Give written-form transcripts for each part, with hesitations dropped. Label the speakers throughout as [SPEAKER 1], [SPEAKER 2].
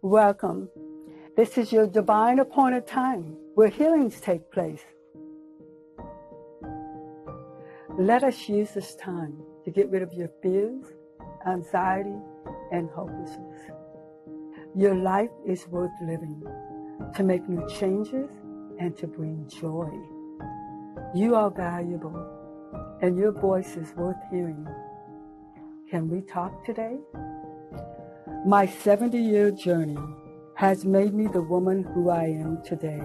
[SPEAKER 1] Welcome. This is your divine appointed time where healings take place. Let us use this time to get rid of your fears, anxiety, and hopelessness. Your life is worth living, to make new changes and to bring joy. You are valuable, and your voice is worth hearing. Can we talk today? My 70-year journey has made me the woman who I am today.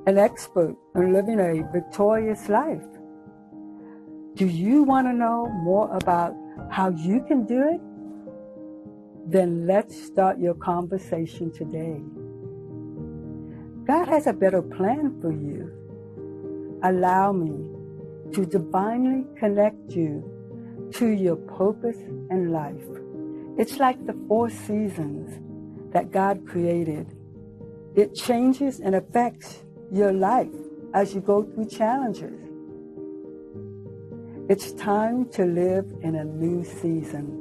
[SPEAKER 1] An expert in living a victorious life. Do you want to know more about how you can do it? Then let's start your conversation today. God has a better plan for you. Allow me to divinely connect you to your purpose in life. It's like the 4 seasons that God created. It changes and affects your life as you go through challenges. It's time to live in a new season.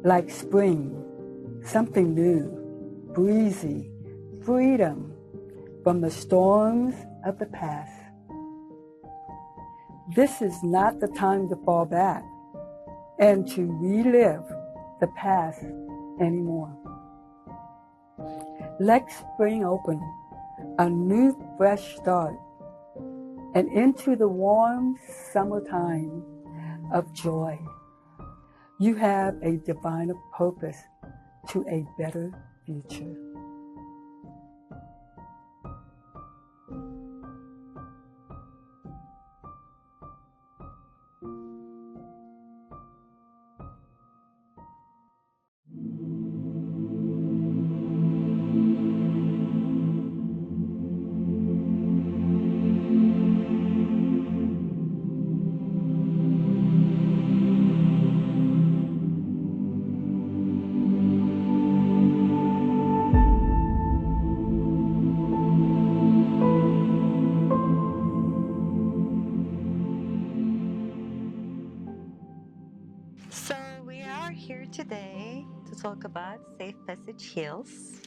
[SPEAKER 1] Like spring, something new, breezy, freedom from the storms of the past. This is not the time to fall back and to relive the past anymore. Let's spring open a new fresh start and into the warm summertime of joy. You have a divine purpose to a better future.
[SPEAKER 2] So we are here today to talk about Safe Passage Heals.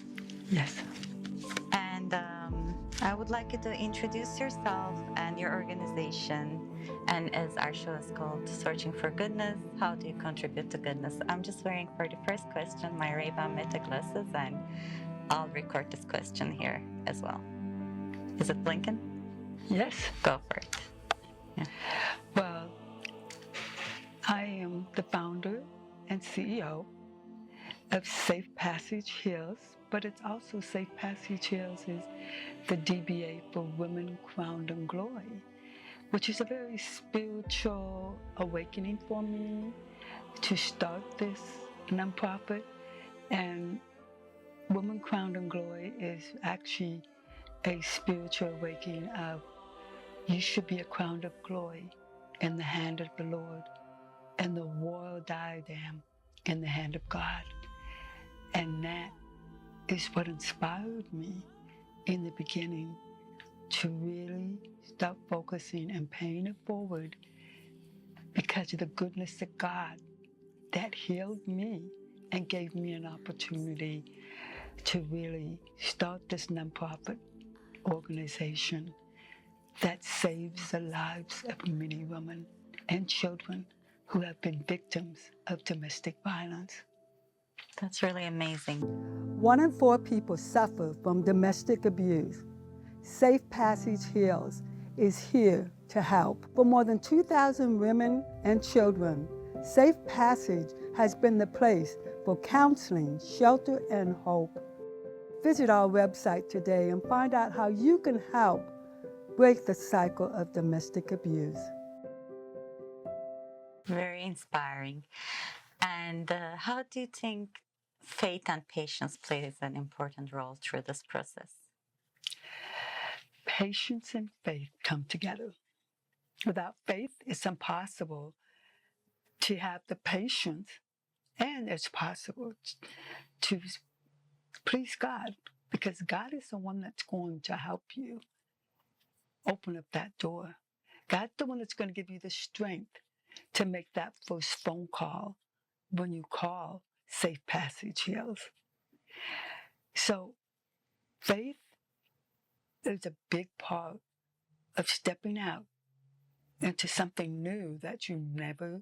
[SPEAKER 1] Yes.
[SPEAKER 2] And I would like you to introduce yourself and your organization. And as our show is called Searching for Goodness, how do you contribute to goodness? I'm just wearing for the first question my Ray-Ban Meta glasses, and I'll record this question here as well. Is it blinking?
[SPEAKER 1] Yes.
[SPEAKER 2] Go for it. Yeah.
[SPEAKER 1] Well, I am the founder and CEO of Safe Passage Heals, but it's also Safe Passage Heals is the DBA for Women Crowned in Glory, which is a very spiritual awakening for me to start this nonprofit. And Women Crowned in Glory is actually a spiritual awakening of you should be a crown of glory in the hand of the Lord and the royal diadem in the hand of God. And that is what inspired me in the beginning to really start focusing and paying it forward because of the goodness of God that healed me and gave me an opportunity to really start this nonprofit organization that saves the lives of many women and children who have been victims of domestic violence.
[SPEAKER 2] That's really amazing.
[SPEAKER 1] 1 in 4 people suffer from domestic abuse. Safe Passage Heals is here to help. For more than 2,000 women and children, Safe Passage has been the place for counseling, shelter, and hope. Visit our website today and find out how you can help break the cycle of domestic abuse.
[SPEAKER 2] Very inspiring. And how do you think faith and patience plays an important role through this process?
[SPEAKER 1] Patience and faith come together. Without faith, it's impossible to have the patience, and it's possible to please God, because God is the one that's going to help you open up that door. God's the one that's going to give you the strength to make that first phone call when you call Safe Passage Heals. So faith is a big part of stepping out into something new that you never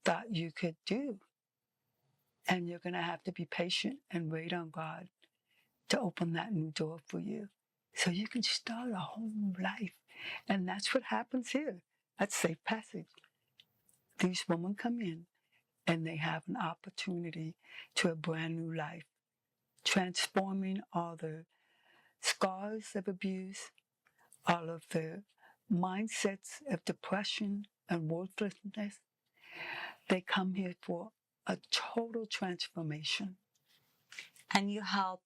[SPEAKER 1] thought you could do. And you're going to have to be patient and wait on God to open that new door for you so you can start a whole new life. And that's what happens here at Safe Passage. These women come in and they have an opportunity to a brand new life, transforming all the scars of abuse, all of the mindsets of depression and worthlessness. They come here for a total transformation.
[SPEAKER 2] And you help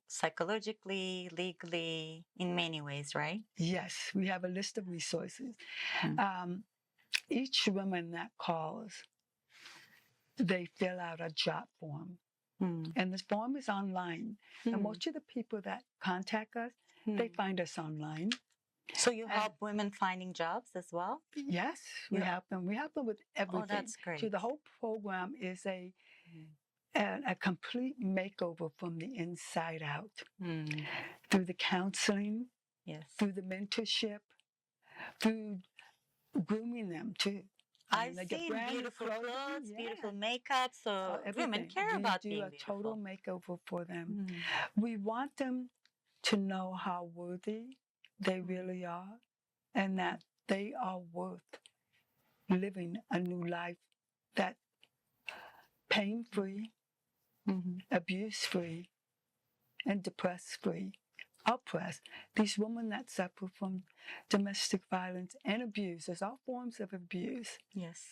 [SPEAKER 2] psychologically, legally, in many ways, right?
[SPEAKER 1] Yes, we have a list of resources. Each woman that calls, they fill out a job form. And this form is online. And most of the people that contact us, they find us online.
[SPEAKER 2] So you help women finding jobs as well?
[SPEAKER 1] Yes, we help them. We help them with everything.
[SPEAKER 2] Oh, that's great.
[SPEAKER 1] So the whole program is a complete makeover from the inside out. Through the counseling,
[SPEAKER 2] yes,
[SPEAKER 1] through the mentorship, through grooming them too.
[SPEAKER 2] I've seen beautiful clothes, beautiful makeup, so women care about being beautiful. We do a
[SPEAKER 1] total makeover for them. We want them to know how worthy they really are and that they are worth living a new life that pain-free, abuse-free, and depressed-free. Oppressed. These women that suffer from domestic violence and abuse, there's all forms of abuse.
[SPEAKER 2] Yes.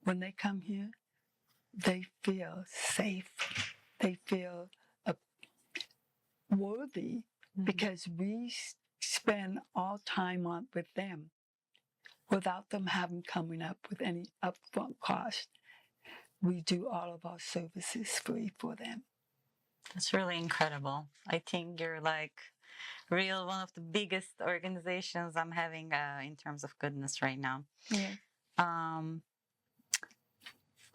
[SPEAKER 1] When they come here, they feel safe. They feel worthy because we spend all time on with them without them having coming up with any upfront cost. We do all of our services free for them.
[SPEAKER 2] That's really incredible. I think you're like one of the biggest organizations I'm having in terms of goodness right now.
[SPEAKER 1] Yeah.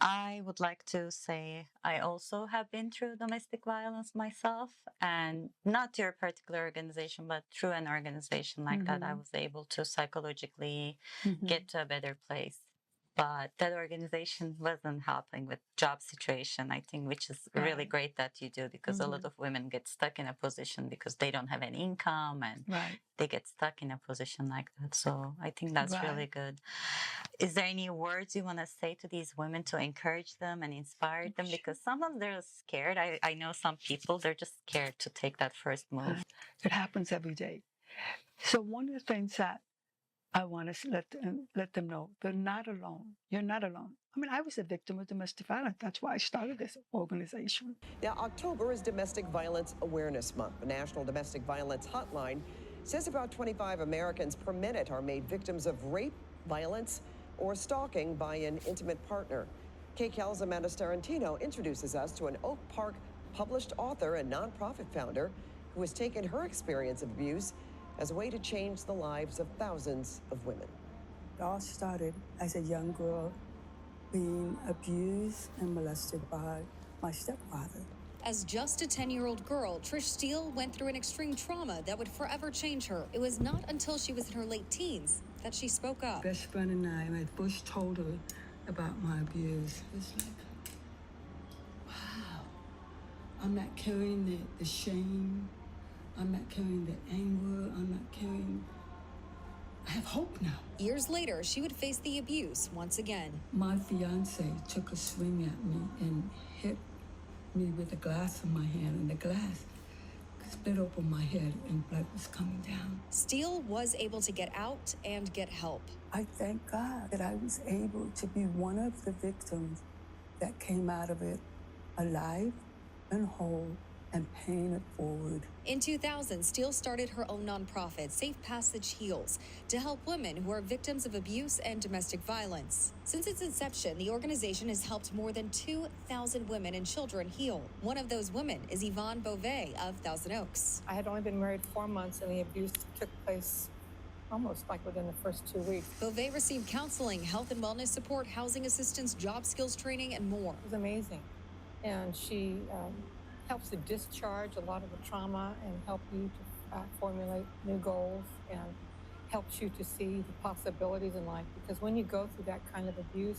[SPEAKER 2] I would like to say I also have been through domestic violence myself, and not your particular organization, but through an organization like that, I was able to psychologically get to a better place. But that organization wasn't helping with job situation, I think, which is really great that you do, because a lot of women get stuck in a position because they don't have any income and they get stuck in a position like that. So I think that's really good. Is there any words you want to say to these women to encourage them and inspire them? Because some of them, they're scared. I know some people, they're just scared to take that first move.
[SPEAKER 1] It happens every day. So one of the things that I want to let them know, they're not alone. You're not alone. I mean, I was a victim of domestic violence. That's why I started this organization.
[SPEAKER 3] Now, October is Domestic Violence Awareness Month. The National Domestic Violence Hotline says about 25 Americans per minute are made victims of rape, violence, or stalking by an intimate partner. KCAL's Amanda Starantino introduces us to an Oak Park published author and nonprofit founder who has taken her experience of abuse as a way to change the lives of thousands of women.
[SPEAKER 1] It all started as a young girl being abused and molested by my stepfather.
[SPEAKER 4] As just a 10-year-old girl, Trish Steele went through an extreme trauma that would forever change her. It was not until she was in her late teens that she spoke up.
[SPEAKER 1] Best friend and I first told her about my abuse. It's like, wow, I'm not carrying the shame. I'm not carrying the anger. I'm not carrying... I have hope now.
[SPEAKER 4] Years later, she would face the abuse once again.
[SPEAKER 1] My fiance took a swing at me and hit me with a glass in my hand, and the glass split open my head and blood was coming down.
[SPEAKER 4] Steele was able to get out and get help.
[SPEAKER 1] I thank God that I was able to be one of the victims that came out of it alive and whole and paying it forward.
[SPEAKER 4] In 2000, Steele started her own nonprofit, Safe Passage Heals, to help women who are victims of abuse and domestic violence. Since its inception, the organization has helped more than 2,000 women and children heal. One of those women is Yvonne Beauvais of Thousand Oaks.
[SPEAKER 5] I had only been married 4 months, and the abuse took place almost like within the first 2 weeks.
[SPEAKER 4] Beauvais received counseling, health and wellness support, housing assistance, job skills training, and more.
[SPEAKER 5] It was amazing. And she helps to discharge a lot of the trauma and help you to formulate new goals, and helps you to see the possibilities in life. Because when you go through that kind of abuse,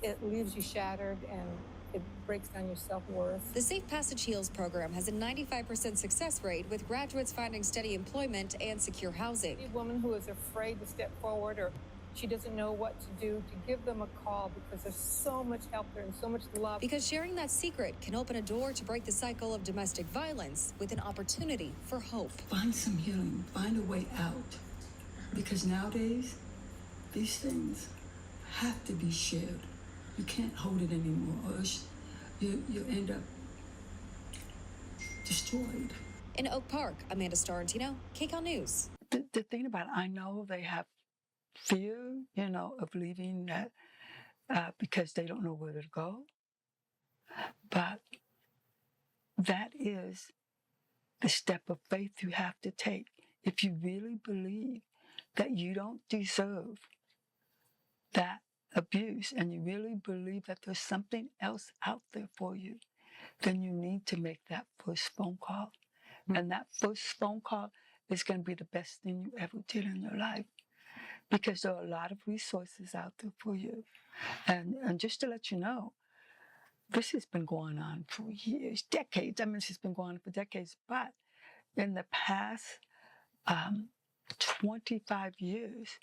[SPEAKER 5] it leaves you shattered and it breaks down your self-worth.
[SPEAKER 4] The Safe Passage Heals program has a 95% success rate, with graduates finding steady employment and secure housing.
[SPEAKER 5] A woman who is afraid to step forward, or she doesn't know what to do, to give them a call, because there's so much help there and so much love.
[SPEAKER 4] Because sharing that secret can open a door to break the cycle of domestic violence, with an opportunity for hope.
[SPEAKER 1] Find some healing, find a way out. Because nowadays, these things have to be shared. You can't hold it anymore, or else you end up destroyed.
[SPEAKER 4] In Oak Park, Amanda Starantino, KCAL News.
[SPEAKER 1] The thing about it, I know they have fear, of leaving that because they don't know where to go. But that is the step of faith you have to take. If you really believe that you don't deserve that abuse, and you really believe that there's something else out there for you, then you need to make that first phone call. And that first phone call is going to be the best thing you ever did in your life, because there are a lot of resources out there for you. And just to let you know, this has been going on for years, decades. I mean, this has been going on for decades. But in the past 25 years,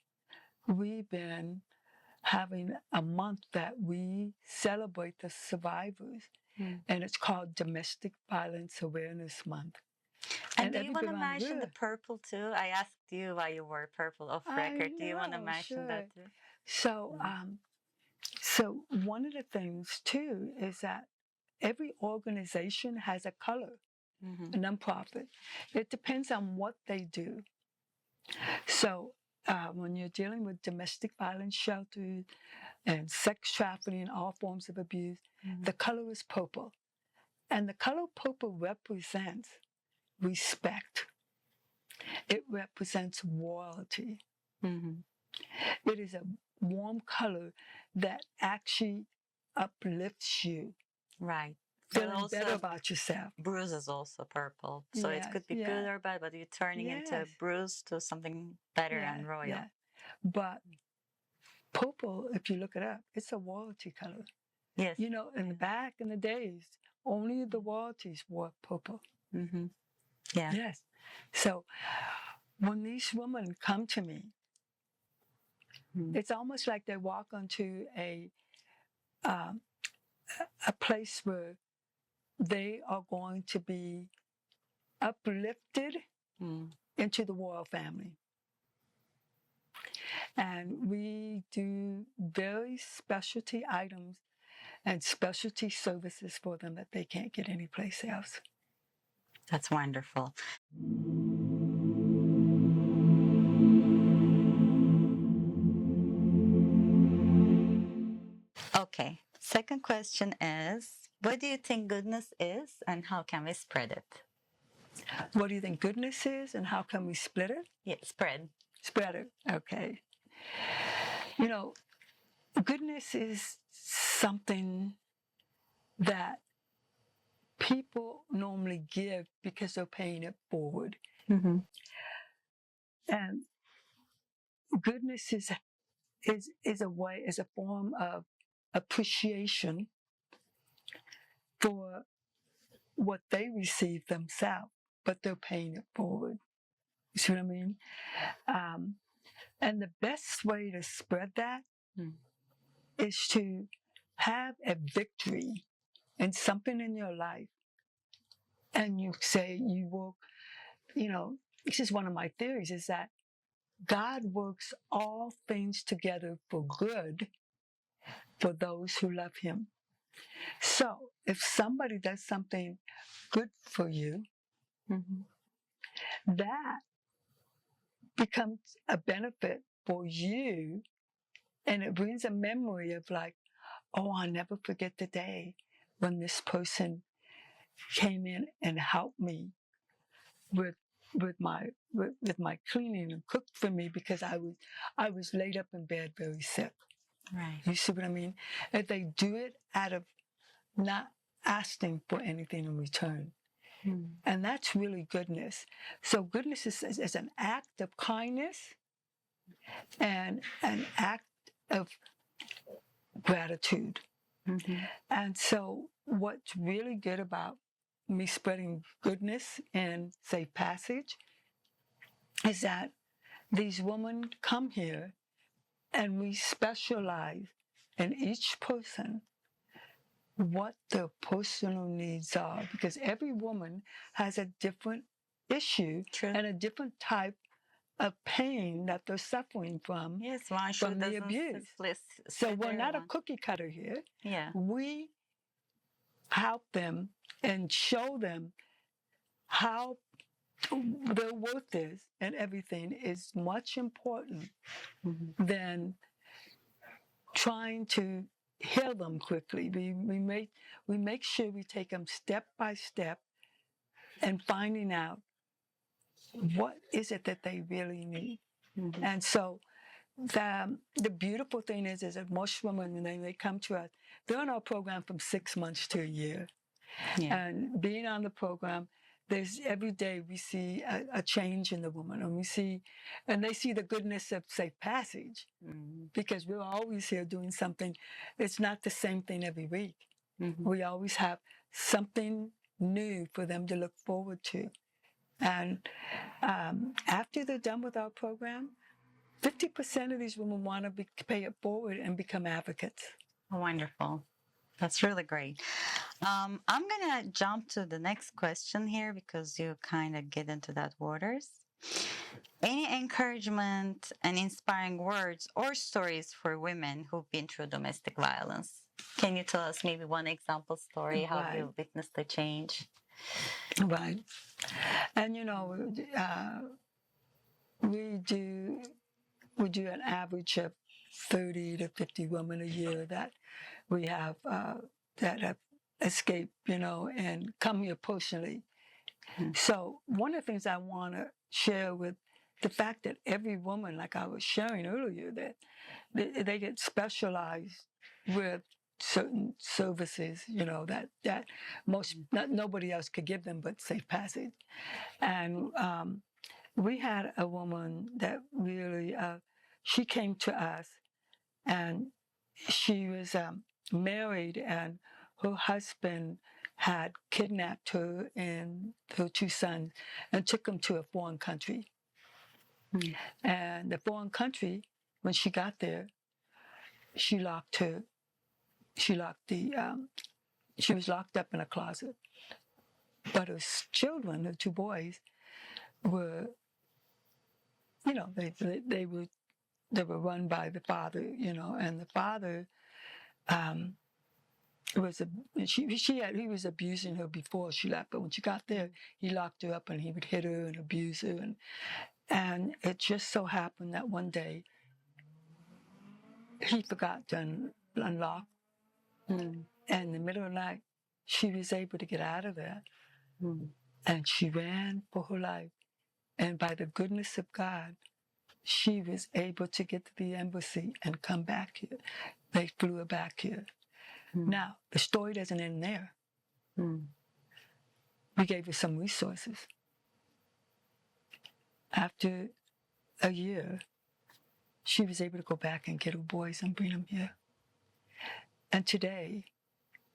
[SPEAKER 1] we've been having a month that we celebrate the survivors, and it's called Domestic Violence Awareness Month.
[SPEAKER 2] And do you want to mention the purple too? I asked you why you wore purple off record. Do you want to mention that too?
[SPEAKER 1] So, so one of the things too is that every organization has a color, a nonprofit. It depends on what they do. So when you're dealing with domestic violence shelters and sex trafficking and all forms of abuse, the color is purple. And the color purple represents respect. It represents royalty. It is a warm color that actually uplifts you.
[SPEAKER 2] Right.
[SPEAKER 1] Feeling better about yourself.
[SPEAKER 2] Bruise is also purple. So it could be good or bad, but you're turning into bruise to something better and royal.
[SPEAKER 1] Yeah. But purple, if you look it up, it's a royalty color.
[SPEAKER 2] Yes.
[SPEAKER 1] In the back in the days, only the royalties wore purple.
[SPEAKER 2] Yeah.
[SPEAKER 1] Yes. So when these women come to me, it's almost like they walk onto a place where they are going to be uplifted into the royal family. And we do very specialty items and specialty services for them that they can't get anyplace else.
[SPEAKER 2] That's wonderful. Okay. Second question is, what do you think goodness is, and how can we spread it?
[SPEAKER 1] What do you think goodness is, and how can we split it?
[SPEAKER 2] Yeah, spread.
[SPEAKER 1] Spread it. Okay. Goodness is something that people normally give because they're paying it forward. And goodness is a way, is a form of appreciation for what they receive themselves, but they're paying it forward. You see what I mean? And the best way to spread that is to have a victory in something in your life. And you say, this is one of my theories, is that God works all things together for good for those who love him. So if somebody does something good for you, that becomes a benefit for you, and it brings a memory of like, oh, I'll never forget the day when this person came in and helped me with my cleaning and cooked for me because I was laid up in bed very sick.
[SPEAKER 2] Right.
[SPEAKER 1] You see what I mean? If they do it out of not asking for anything in return, And that's really goodness. So goodness is an act of kindness and an act of gratitude. And so what's really good about me spreading goodness in Safe Passage is that these women come here and we specialize in each person what their personal needs are, because every woman has a different issue and a different type of pain that they're suffering from, from the abuse. So we're not a cookie cutter here.
[SPEAKER 2] Yeah.
[SPEAKER 1] We help them and show them how their worth is, and everything is much important than trying to heal them quickly. We make sure we take them step by step and finding out what is it that they really need. And so the beautiful thing is that most women, when they come to us, they're on our program from 6 months to a year.
[SPEAKER 2] Yeah.
[SPEAKER 1] And being on the program, there's every day we see a change in the woman, and they see the goodness of Safe Passage, because we're always here doing something. It's not the same thing every week. We always have something new for them to look forward to. And after they're done with our program, 50% of these women want to pay it forward and become advocates.
[SPEAKER 2] Wonderful. That's really great. I'm going to jump to the next question here because you kind of get into that waters. Any encouragement and inspiring words or stories for women who've been through domestic violence? Can you tell us maybe one example story, how you witnessed the change?
[SPEAKER 1] Right. And, we do an average of 30 to 50 women a year that we have that have escaped, and come here personally. So one of the things I want to share with the fact that every woman, like I was sharing earlier, that they get specialized with certain services, that nobody else could give them but Safe Passage. And we had a woman that really, she came to us, and she was married, and her husband had kidnapped her and her 2 sons and took them to a foreign country. And the foreign country, when she got there, she was locked up in a closet. But her children, the 2 boys, were, they were run by the father, and the father he was abusing her before she left, but when she got there, he locked her up and he would hit her and abuse her, and it just so happened that one day he forgot to unlock, and in the middle of the night she was able to get out of there, and she ran for her life, and by the goodness of God, she was able to get to the embassy and come back here. They flew her back here. Now, the story doesn't end there. We gave her some resources. After a year, she was able to go back and get her boys and bring them here. And today,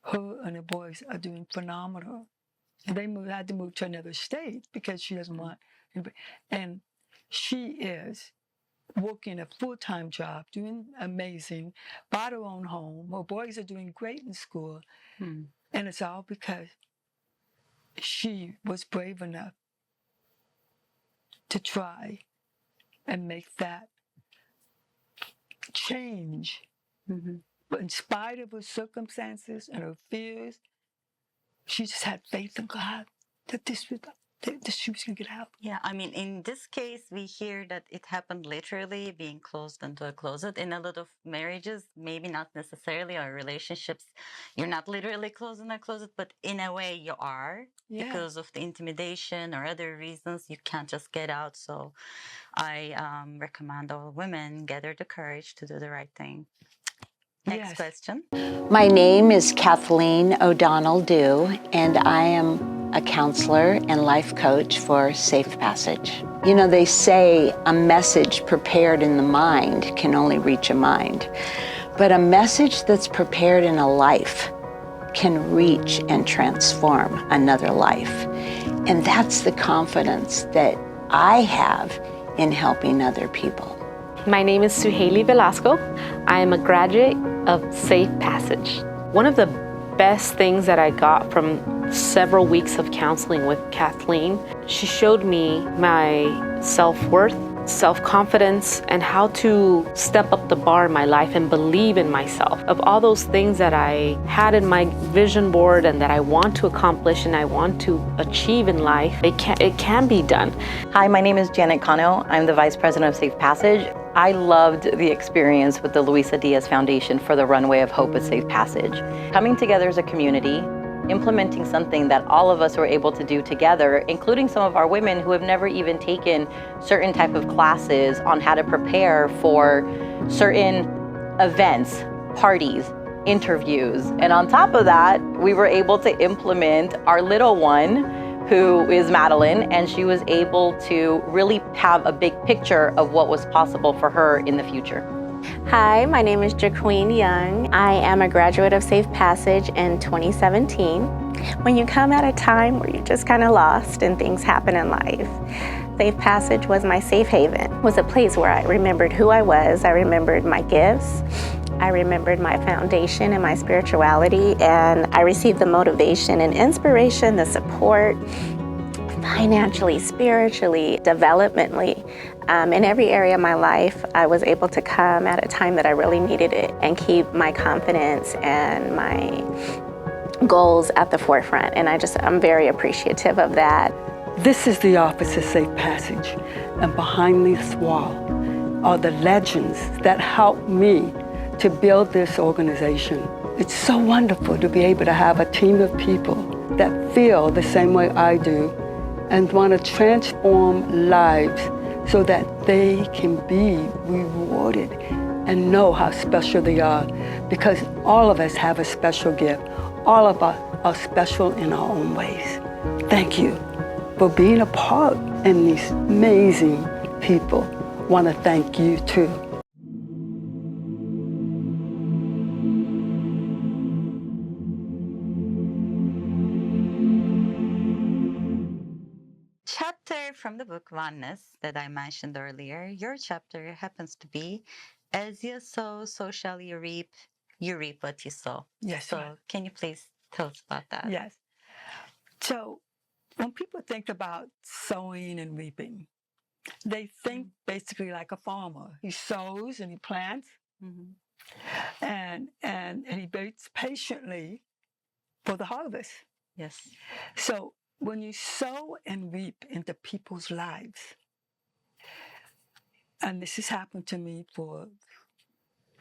[SPEAKER 1] her and her boys are doing phenomenal. And they had to move to another state because she doesn't want anybody. And she is working a full-time job, doing amazing, bought her own home. Her boys are doing great in school. And it's all because she was brave enough to try and make that change. But in spite of her circumstances and her fears, she just had faith in God that she was going to get out.
[SPEAKER 2] Yeah, I mean, in this case, we hear that it happened literally, being closed into a closet. In a lot of marriages, maybe not necessarily, or relationships, you're not literally closed in a closet, but in a way you are, because of the intimidation or other reasons. You can't just get out. So I recommend all women gather the courage to do the right thing. Next question.
[SPEAKER 6] My name is Kathleen O'Donnell Dew, and I am a counselor and life coach for Safe Passage. You know, they say a message prepared in the mind can only reach a mind, but a message that's prepared in a life can reach and transform another life. And that's the confidence that I have in helping other people.
[SPEAKER 7] My name is Suhaili Velasco. I am a graduate of Safe Passage. One of the best things that I got from several weeks of counseling with Kathleen, she showed me my self-worth, self-confidence, and how to step up the bar in my life and believe in myself. Of all those things that I had in my vision board and that I want to accomplish and I want to achieve in life, it can be done.
[SPEAKER 8] Hi, my name is Janet Cano. I'm the Vice President of Safe Passage. I loved the experience with the Luisa Diaz Foundation for the Runway of Hope at Safe Passage. Coming together as a community, implementing something that all of us were able to do together, including some of our women who have never even taken certain type of classes on how to prepare for certain events, parties, interviews. And on top of that, we were able to implement our little one, who is Madeline, and she was able to really have a big picture of what was possible for her in the future.
[SPEAKER 7] Hi, my name is Jaqueen Young. I am a graduate of Safe Passage in 2017. When you come at a time where you're just kind of lost and things happen in life, Safe Passage was my safe haven. It was a place where I remembered who I was, I remembered my gifts, I remembered my foundation and my spirituality, and I received the motivation and inspiration, the support, financially, spiritually, developmentally. In every area of my life, I was able to come at a time that I really needed it and keep my confidence and my goals at the forefront. And I'm very appreciative of that.
[SPEAKER 1] This is the office of Safe Passage, and behind this wall are the legends that helped me to build this organization. It's so wonderful to be able to have a team of people that feel the same way I do and want to transform lives so that they can be rewarded and know how special they are, because all of us have a special gift. All of us are special in our own ways. Thank you for being a part, and these amazing people want to thank you too.
[SPEAKER 2] Chapter from the book Oneness that I mentioned earlier, your chapter happens to be As You Sow, So Shall You Reap what you sow.
[SPEAKER 1] Yes.
[SPEAKER 2] So
[SPEAKER 1] Right.
[SPEAKER 2] can you please tell us about that?
[SPEAKER 1] Yes. So when people think about sowing and reaping, they think basically like a farmer. He sows and he plants, and he waits patiently for the harvest.
[SPEAKER 2] Yes.
[SPEAKER 1] So when you sow and reap into people's lives, and this has happened to me for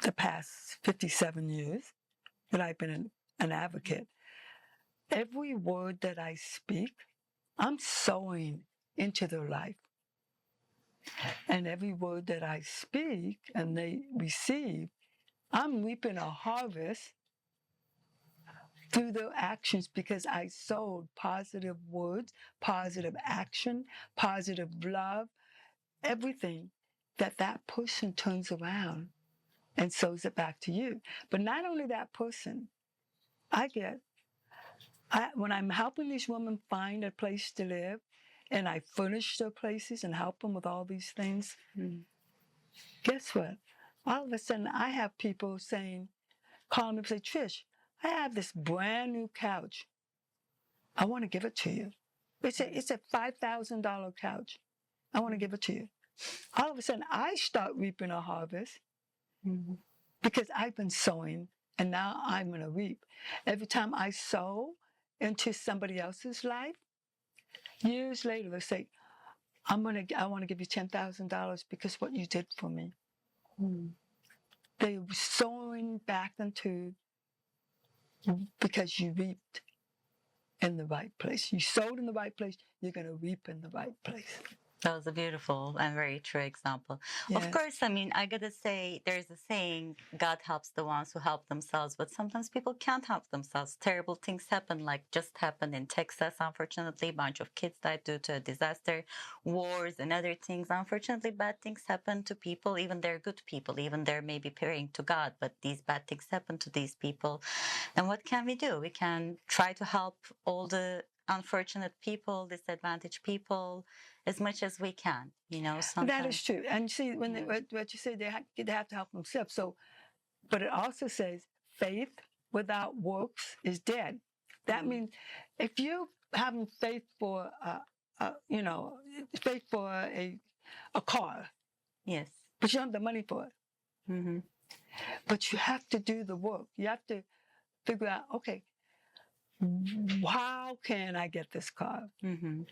[SPEAKER 1] the past 57 years that I've been an advocate, every word that I speak, I'm sowing into their life. And every word that I speak and they receive, I'm reaping a harvest through their actions, because I sowed positive words, positive action, positive love, everything that person turns around and sows it back to you. But not only that person, when I'm helping these women find a place to live, and I furnish their places and help them with all these things, guess what? All of a sudden, I have people calling me and say, Trish, I have this brand new couch. I want to give it to you. It's a $5,000 couch. I want to give it to you. All of a sudden, I start reaping a harvest because I've been sowing, and now I'm going to reap. Every time I sow into somebody else's life, years later, they say, I want to give you $10,000 because what you did for me. They're sowing back into, because you reaped in the right place. You sowed in the right place, you're going to reap in the right place.
[SPEAKER 2] That was a beautiful and very true example. Of
[SPEAKER 1] Yes.
[SPEAKER 2] course, I mean, I gotta say, there's a saying, God helps the ones who help themselves, but sometimes people can't help themselves. Terrible things happen, like just happened in Texas, unfortunately. A bunch of kids died due to a disaster, wars, and other things. Unfortunately, bad things happen to people, even they're good people, even they're maybe praying to God, but these bad things happen to these people. And what can we do? We can try to help all the unfortunate people, disadvantaged people, as much as we can, sometimes.
[SPEAKER 1] That is true. And see, when what you said, they have to help themselves. So, but it also says faith without works is dead. That means if you having faith for, faith for a car,
[SPEAKER 2] Yes.
[SPEAKER 1] but you don't have the money for it.
[SPEAKER 2] Mm-hmm.
[SPEAKER 1] But you have to do the work. You have to figure out, okay, how can I get this car?
[SPEAKER 2] Mm-hmm.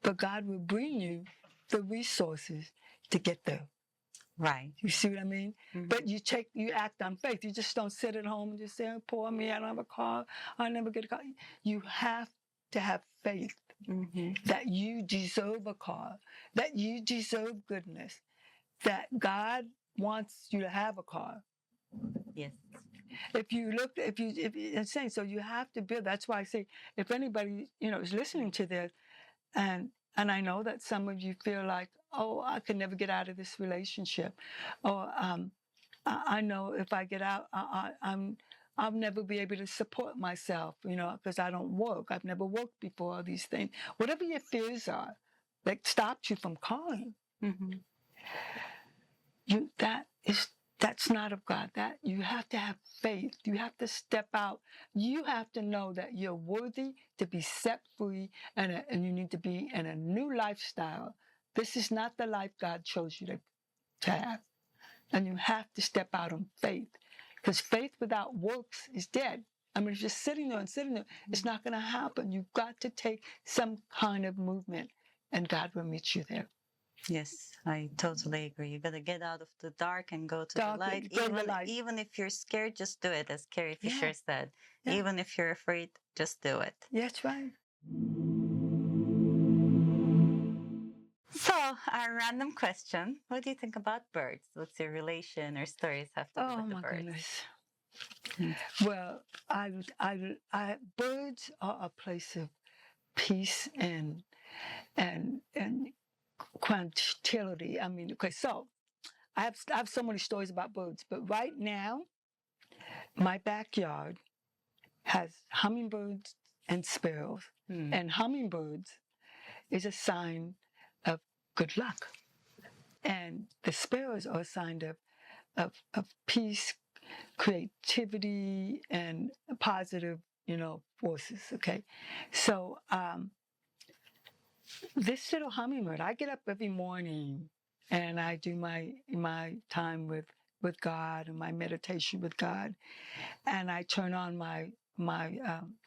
[SPEAKER 1] But God will bring you the resources to get there.
[SPEAKER 2] Right.
[SPEAKER 1] You see what I mean?
[SPEAKER 2] Mm-hmm.
[SPEAKER 1] But you act on faith. You just don't sit at home and just say, oh, poor me, I don't have a car. I'll never get a car. You have to have faith that you deserve a car, that you deserve goodness, that God wants you to have a car.
[SPEAKER 2] Yes.
[SPEAKER 1] It's saying, so you have to build. That's why I say, if anybody, is listening to this, and I know that some of you feel like, oh, I could never get out of this relationship, or I know if I get out, I'll never be able to support myself, because I don't work. I've never worked before. All these things, whatever your fears are, that stops you from calling.
[SPEAKER 2] Mm-hmm.
[SPEAKER 1] That's not of God. That you have to have faith. You have to step out. You have to know that you're worthy to be set free, and you need to be in a new lifestyle. This is not the life God chose you to have. And you have to step out on faith, because faith without works is dead. I mean, if you're sitting there, it's not going to happen. You've got to take some kind of movement, and God will meet you there.
[SPEAKER 2] Yes, I totally agree. You gotta get out of the dark and go to the light. Even if you're scared, just do it, as Carrie Fisher said. Yeah. Even if you're afraid, just do it.
[SPEAKER 1] That's right.
[SPEAKER 2] So, our random question: what do you think about birds? What's your relation or stories have to do with the birds?
[SPEAKER 1] Goodness. Well, birds are a place of peace and tranquility. I mean, okay, so I have so many stories about birds, but right now, my backyard has hummingbirds and sparrows, and hummingbirds is a sign of good luck, and the sparrows are a sign of peace, creativity, and positive, forces. Okay, so this little hummingbird, I get up every morning and I do my time with God and my meditation with God, and I turn on my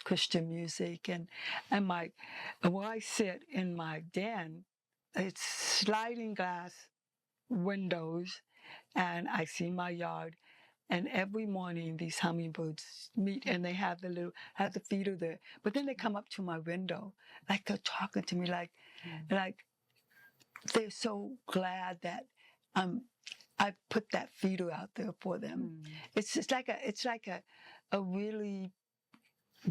[SPEAKER 1] Christian music, and where I sit in my den, it's sliding glass windows, and I see my yard. And every morning these hummingbirds meet, and they have the feeder there. But then they come up to my window, like they're talking to me, like they're so glad that I put that feeder out there for them. It's like a really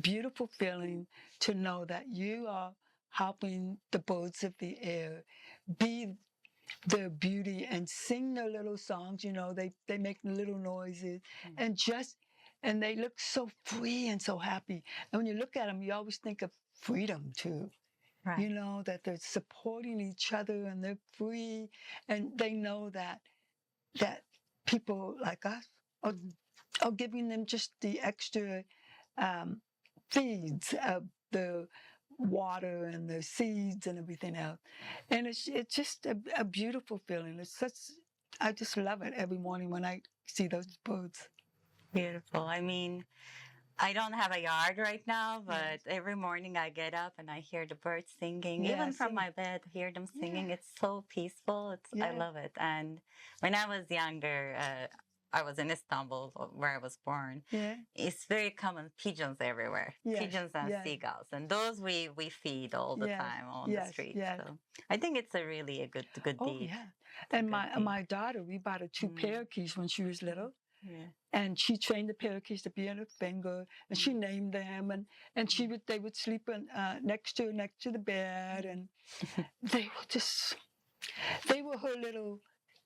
[SPEAKER 1] beautiful feeling to know that you are helping the birds of the air be their beauty and sing their little songs. They make little noises, and they look so free and so happy. And when you look at them, you always think of freedom too. Right. That they're supporting each other and they're free, and they know that people like us are giving them just the extra feeds of the water and the seeds and everything else. And it's just a beautiful feeling. I just love it every morning when I see those birds.
[SPEAKER 2] Beautiful. I mean, I don't have a yard right now, but every morning I get up and I hear the birds singing. Even from my bed, I hear them singing. It's so peaceful. I love it. And when I was younger, I was in Istanbul, where I was born.
[SPEAKER 1] Yeah.
[SPEAKER 2] It's very common, pigeons everywhere,
[SPEAKER 1] Yes,
[SPEAKER 2] pigeons and
[SPEAKER 1] yes.
[SPEAKER 2] seagulls, and those we feed all the
[SPEAKER 1] Yes,
[SPEAKER 2] time on the
[SPEAKER 1] yes,
[SPEAKER 2] street.
[SPEAKER 1] yes.
[SPEAKER 2] So I think it's a really a good
[SPEAKER 1] Oh
[SPEAKER 2] deed.
[SPEAKER 1] yeah.
[SPEAKER 2] It's a
[SPEAKER 1] And
[SPEAKER 2] good deed.
[SPEAKER 1] my daughter, we bought her 2 parakeets when she was little.
[SPEAKER 2] Yeah.
[SPEAKER 1] And she trained the parakeets to be on her finger, and she named them, and they would sleep next to the bed, and they were her little,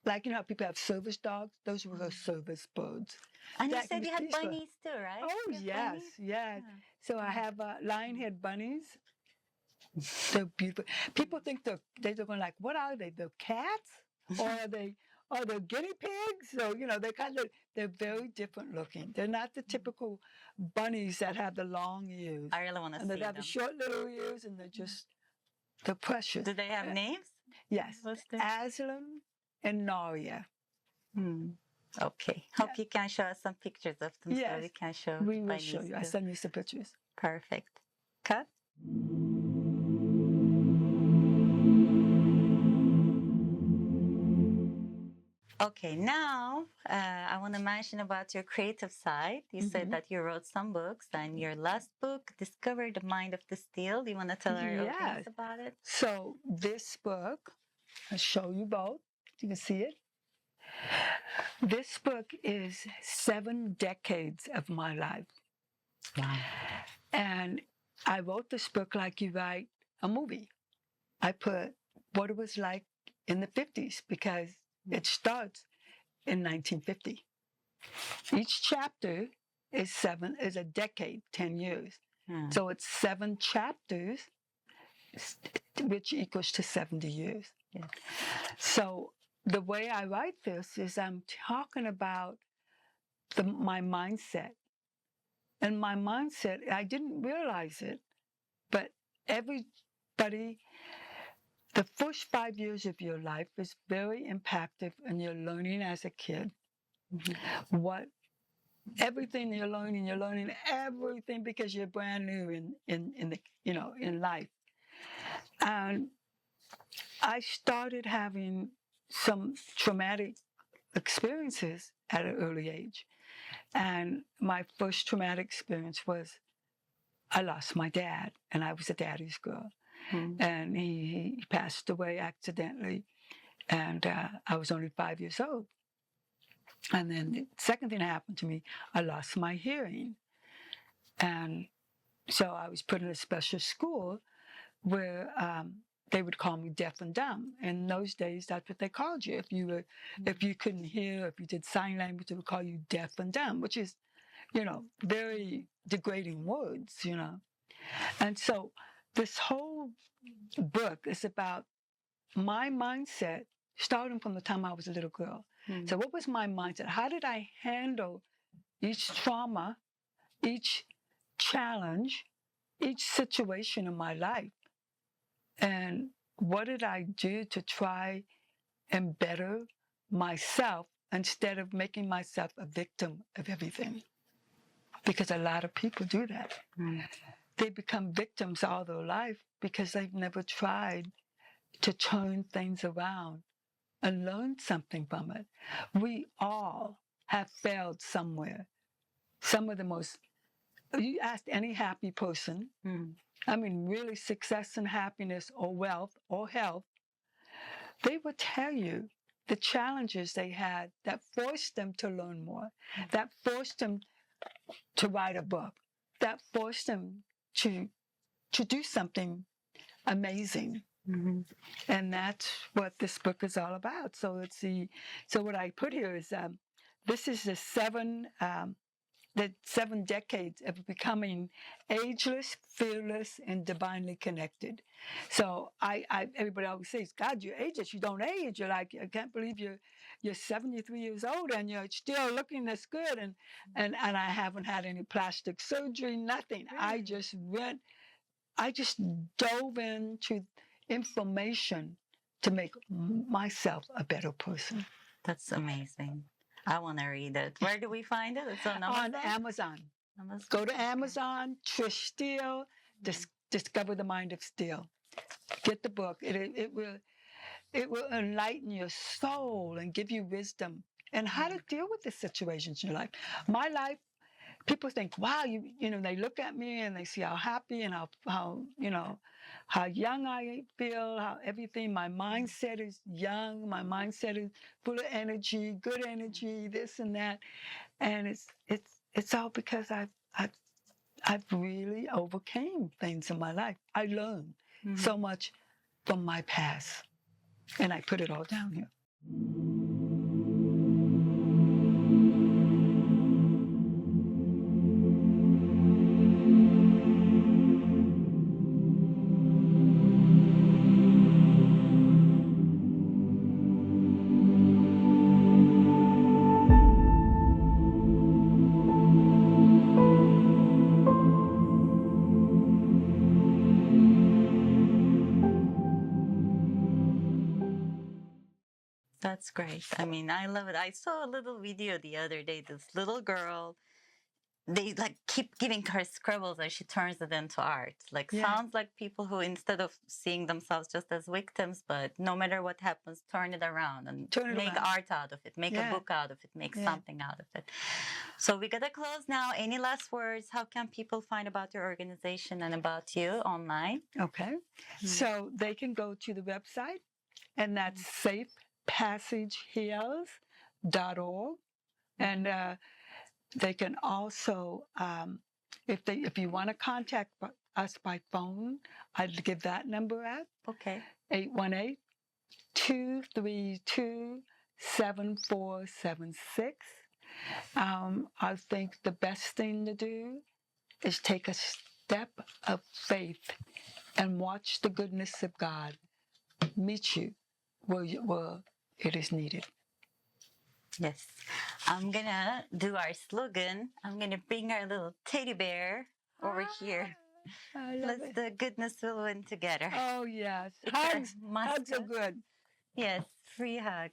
[SPEAKER 1] like, you know how people have service dogs? Those were her service birds.
[SPEAKER 2] And you
[SPEAKER 1] That
[SPEAKER 2] said
[SPEAKER 1] was
[SPEAKER 2] you had
[SPEAKER 1] peaceful.
[SPEAKER 2] bunnies too, right?
[SPEAKER 1] Oh
[SPEAKER 2] You have
[SPEAKER 1] yes,
[SPEAKER 2] bunnies?
[SPEAKER 1] yes.
[SPEAKER 2] Yeah.
[SPEAKER 1] So I have lion-head bunnies. They're beautiful. People think they're going like, what are they? They're cats, or are they guinea pigs? So you know, they're very different looking. They're not the typical bunnies that have the long ears.
[SPEAKER 2] I really want to
[SPEAKER 1] And
[SPEAKER 2] see
[SPEAKER 1] they have
[SPEAKER 2] them.
[SPEAKER 1] the short little ears, and they're precious.
[SPEAKER 2] Do they have names?
[SPEAKER 1] Yes,
[SPEAKER 2] What's their-
[SPEAKER 1] Aslan and Naria.
[SPEAKER 2] Okay. Hope you can show us some pictures of them so
[SPEAKER 1] Yes,
[SPEAKER 2] we can show
[SPEAKER 1] we will
[SPEAKER 2] my
[SPEAKER 1] show
[SPEAKER 2] niece
[SPEAKER 1] you. I
[SPEAKER 2] too.
[SPEAKER 1] send you some pictures.
[SPEAKER 2] Perfect. Cut. Okay, now I want to mention about your creative side. You said that you wrote some books, and your last book, Discover the Mind of the Steele. Do you want to tell our audience
[SPEAKER 1] Yes.
[SPEAKER 2] about it?
[SPEAKER 1] So this book, I'll show you both. You can see it. This book is 7 decades of my life.
[SPEAKER 2] Wow.
[SPEAKER 1] And I wrote this book like you write a movie. I put what it was like in the 50s because it starts in 1950. Each chapter is a decade, 10 years. So it's 7 chapters, which equals to 70 years.
[SPEAKER 2] Yes.
[SPEAKER 1] So the way I write this is I'm talking about my mindset. And my mindset, I didn't realize it, but everybody, the first 5 years of your life is very impactful, and you're learning as a kid. Everything you're learning everything because you're brand new in life. And I started having some traumatic experiences at an early age. And my first traumatic experience was I lost my dad, and I was a daddy's girl. And he passed away accidentally, and I was only 5 years old. And then the second thing that happened to me, I lost my hearing. And so I was put in a special school where they would call me deaf and dumb. In those days, that's what they called you. If you couldn't hear, if you did sign language, they would call you deaf and dumb, which is, very degrading words, And so this whole book is about my mindset starting from the time I was a little girl. So what was my mindset? How did I handle each trauma, each challenge, each situation in my life? And what did I do to try and better myself instead of making myself a victim of everything? Because a lot of people do that. They become victims all their life because they've never tried to turn things around and learn something from it. We all have failed somewhere. Some of the most, you ask any happy person, really success and happiness or wealth or health, they would tell you the challenges they had that forced them to learn more, that forced them to write a book, that forced them to do something amazing. And that's what this book is all about. So what I put here is this is the 7 decades of becoming ageless, fearless, and divinely connected. So everybody always says, God, you're ageless, you don't age. You're like, I can't believe you're 73 years old and you're still looking this good. And I haven't had any plastic surgery, nothing. Really? I just dove into information to make myself a better person.
[SPEAKER 2] That's amazing. I want to read it. Where do we find it? It's on Amazon?
[SPEAKER 1] On Amazon. Go to Amazon, Trish Steele, Discover the Mind of Steele. Get the book. It will enlighten your soul and give you wisdom and how to deal with the situations in your life. My life, people think, wow, you know, they look at me and they see how happy and how you know, how young I feel, how everything, my mindset is young, my mindset is full of energy, good energy, this and that. And it's all because I've really overcame things in my life. I learned so much from my past. And I put it all down here.
[SPEAKER 2] That's great. I mean, I love it. I saw a little video the other day. This little girl, they like keep giving her scribbles and she turns it into art. Like,
[SPEAKER 1] Yeah.
[SPEAKER 2] sounds like people who, instead of seeing themselves just as victims, but no matter what happens, turn it around and make art out of it, make a book out of it, make something out of it. So we gotta close now. Any last words? How can people find about your organization and about you online?
[SPEAKER 1] Okay. So they can go to the website, and that's safepassageheals.org. And they can also, if you want to contact us by phone, I'd give that number out.
[SPEAKER 2] Okay.
[SPEAKER 1] 818-232-7476. I think the best thing to do is take a step of faith and watch the goodness of God meet you where it is needed.
[SPEAKER 2] Yes. I'm gonna do our slogan. I'm gonna bring our little teddy bear over here.
[SPEAKER 1] I love
[SPEAKER 2] Let's
[SPEAKER 1] it.
[SPEAKER 2] the goodness will win together.
[SPEAKER 1] Oh, yes.
[SPEAKER 2] It's our
[SPEAKER 1] Hugs. Hugs are
[SPEAKER 2] mascot.
[SPEAKER 1] good.
[SPEAKER 2] Yes, free hug.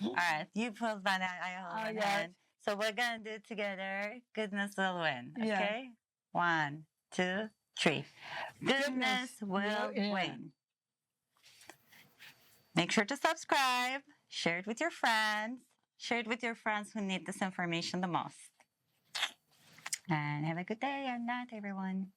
[SPEAKER 2] All right, you hold one, I hold one hand. So we're gonna do it together. Goodness will win.
[SPEAKER 1] Yeah.
[SPEAKER 2] Okay? 1, 2, 3. Goodness will win. Make sure to subscribe. Share it with your friends. Share it with your friends who need this information the most. And have a good day and night, everyone.